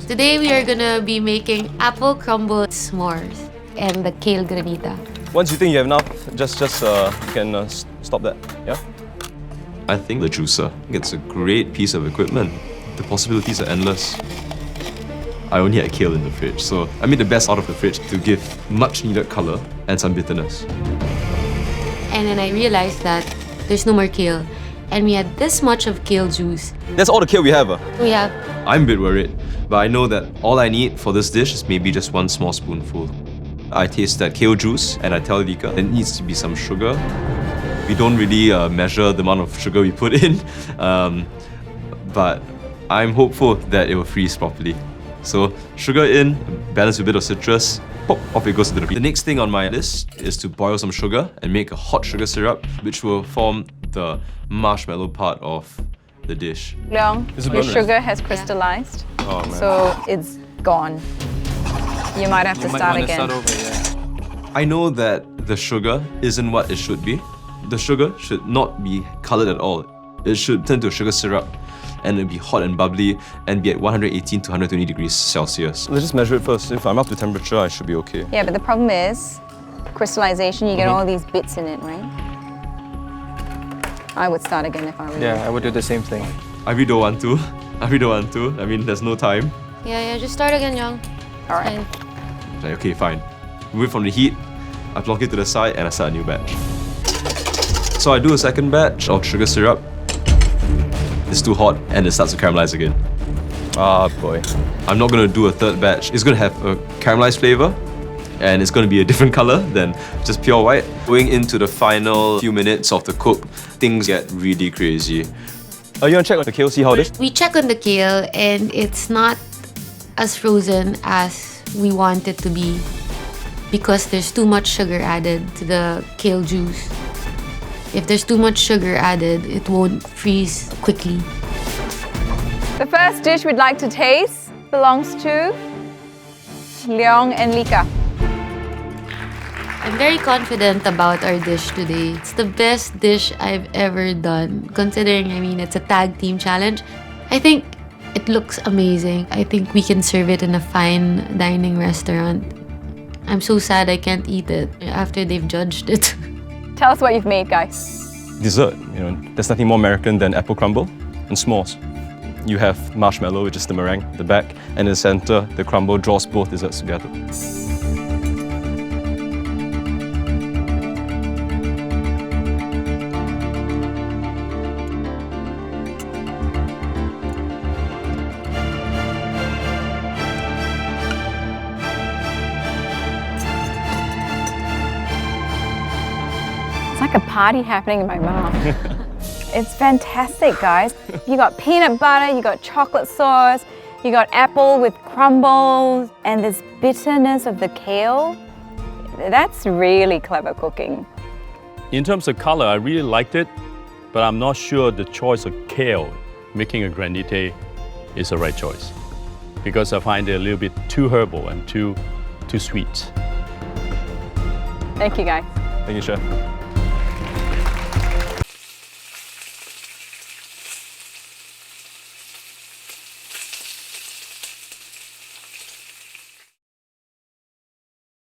Today we are gonna be making apple crumble s'mores and the kale granita. Once you think you have enough, just you can stop that, yeah? I think the juicer, it's a great piece of equipment. The possibilities are endless. I only had kale in the fridge, so I made the best out of the fridge to give much needed colour and some bitterness. And then I realized that there's no more kale. And we had this much of kale juice. That's all the kale we have. We have. I'm a bit worried, but I know that all I need for this dish is maybe just one small spoonful. I taste that kale juice and I tell Lica there needs to be some sugar. We don't really measure the amount of sugar we put in, but I'm hopeful that it will freeze properly. So sugar in, balance with a bit of citrus, pop, off it goes to the The next thing on my list is to boil some sugar and make a hot sugar syrup, which will form the marshmallow part of the dish. Leong, Is it your boneless? sugar has crystallized, Oh, man. so it's gone. You might have to start again. I know that the sugar isn't what it should be. The sugar should not be coloured at all. It should turn to a sugar syrup and it'll be hot and bubbly and be at 118 to 120 degrees Celsius. Let's just measure it first. If I'm up to temperature, I should be okay. Yeah, but the problem is, crystallization, you get all these bits in it, right? I would start again if I were you. Yeah, I would do the same thing. I really don't want to. I really don't want to. I mean, there's no time. Yeah, just start again, Young. All right. Like, okay, fine. Move it from the heat, I block it to the side and I start a new batch. So I do a second batch of sugar syrup. It's too hot and it starts to caramelize again. Ah, boy. I'm not going to do a third batch. It's going to have a caramelized flavor and it's going to be a different color than just pure white. Going into the final few minutes of the cook, things get really crazy. You want to check on the kale, see how it is? We check on the kale and it's not as frozen as we want it to be because there's too much sugar added to the kale juice. If there's too much sugar added, it won't freeze quickly. The first dish we'd like to taste belongs to Leong and Lica. I'm very confident about our dish today. It's the best dish I've ever done, considering, it's a tag team challenge. I think it looks amazing. I think we can serve it in a fine dining restaurant. I'm so sad I can't eat it after they've judged it. Tell us what you've made, guys. Dessert, there's nothing more American than apple crumble and s'mores. You have marshmallow, which is the meringue, at the back, and in the center, the crumble draws both desserts together. It's like a party happening in my mouth. It's fantastic, guys. You got peanut butter, you got chocolate sauce, you got apple with crumble, and this bitterness of the kale. That's really clever cooking. In terms of color, I really liked it, but I'm not sure the choice of kale making a granita is the right choice because I find it a little bit too herbal and too sweet. Thank you, guys. Thank you, Chef.